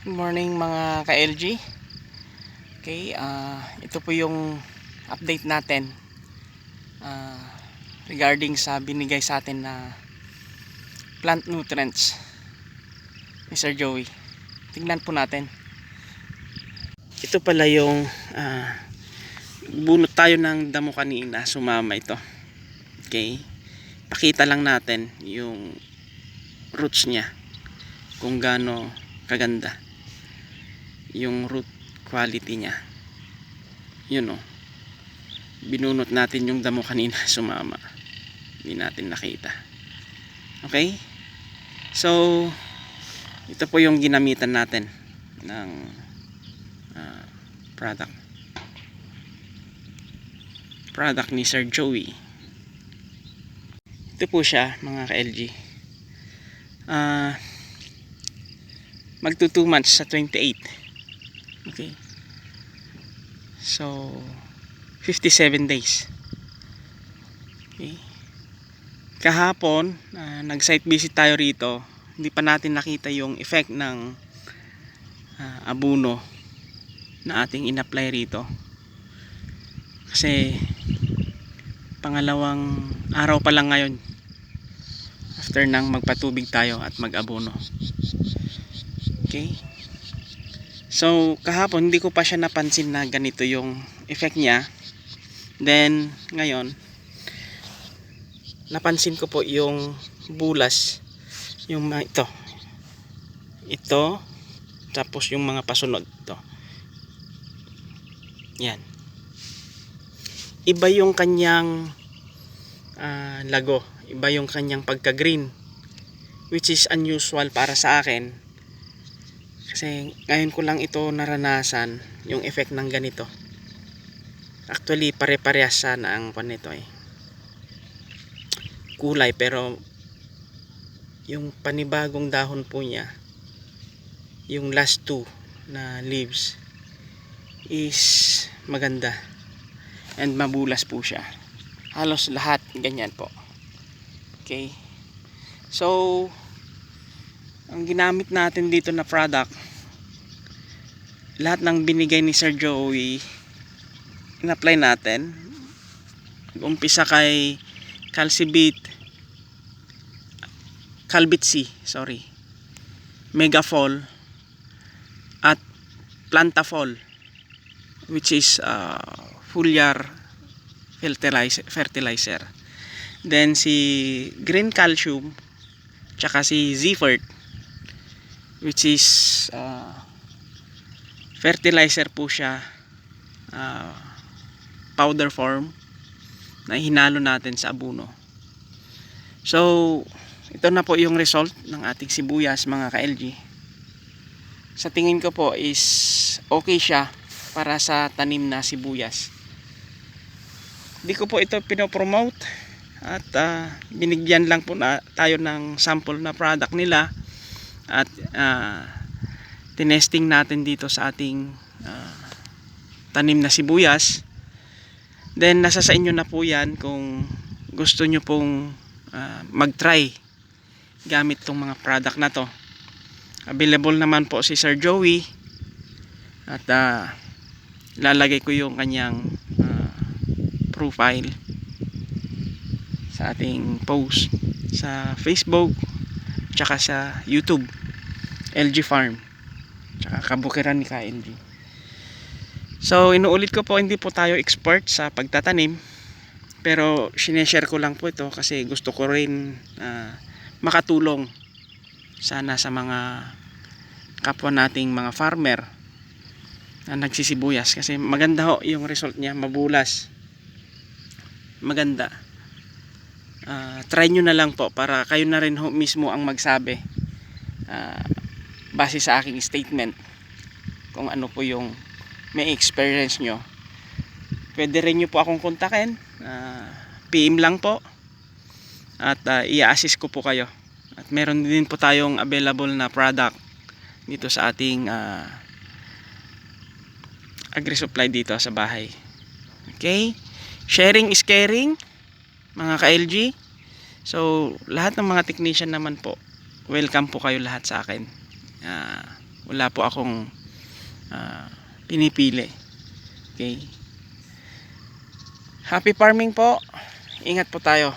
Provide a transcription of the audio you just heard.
Good morning mga ka-LG. Okay, ito po yung update natin uh, regarding sa binigay sa atin na plant nutrients ni Sir Joey. Tignan po natin. Ito pala yung bunot tayo ng damo kanina, sumama ito. Okay, pakita lang natin yung roots niya, kung gaano kaganda yung root quality niya. Yun, binunot natin yung damo kanina, sumama, hindi natin nakita. Okay, so ito po yung ginamitan natin ng product ni Sir Joey. Ito po siya mga ka-LG. Magto 2 months sa 28. Okay, so 57 days. Okay, kahapon nag site visit tayo rito, hindi pa natin nakita yung effect ng abono na ating in-apply rito kasi pangalawang araw pa lang ngayon after nang magpatubig tayo at mag-abono. Okay, so kahapon hindi ko pa siya napansin na ganito yung effect niya. Then ngayon napansin ko po yung bulas, yung ito tapos yung mga pasunod to. Yan, iba yung kanyang lago, iba yung kanyang pagka green, which is unusual para sa akin kasi ngayon ko lang ito naranasan yung effect ng ganito. Actually pare-parehas sana ang panito kulay, pero yung panibagong dahon po niya, yung last two na leaves is maganda and mabulas po siya. Halos lahat ganyan po. Okay, so ang ginamit natin dito na product, lahat ng binigay ni Sir Joey in-apply natin. Umpisa kay Calbit-C, Megafol at Plantafol, which is foliar fertilizer. Then si Green Calcium tsaka si Zifert, which is fertilizer po siya, powder form na hinalo natin sa abono. So ito na po yung result ng ating sibuyas mga ka-LG. Sa tingin ko po is okay siya para sa tanim na sibuyas. Hindi ko po ito pinopromote at binigyan lang po na tayo ng sample na product nila at tinesting natin dito sa ating tanim na sibuyas. Then nasa sa inyo na po yan kung gusto nyo pong mag-try gamit tong mga product na to. Available naman po si Sir Joey at lalagay ko yung kanyang profile sa ating post sa Facebook tsaka sa YouTube, LG Farm tsaka Kabukiran ni KLG. So inuulit ko po, hindi po tayo expert sa pagtatanim, pero sineshare ko lang po ito kasi gusto ko rin makatulong sana sa mga kapwa nating mga farmer na nagsisibuyas, kasi maganda ho yung result niya, mabulas, maganda. Try nyo na lang po para kayo na rin ho mismo ang magsabi base sa aking statement kung ano po yung may experience nyo. Pwede rin nyo po akong kontakin, PM lang po at i-assist ko po kayo. At meron din po tayong available na product dito sa ating agri-supply dito sa bahay. Okay, sharing is caring mga ka-LG. So lahat ng mga technician naman po, welcome po kayo lahat sa akin. Wala po akong pinipili. Okay. Happy farming po. Ingat po tayo.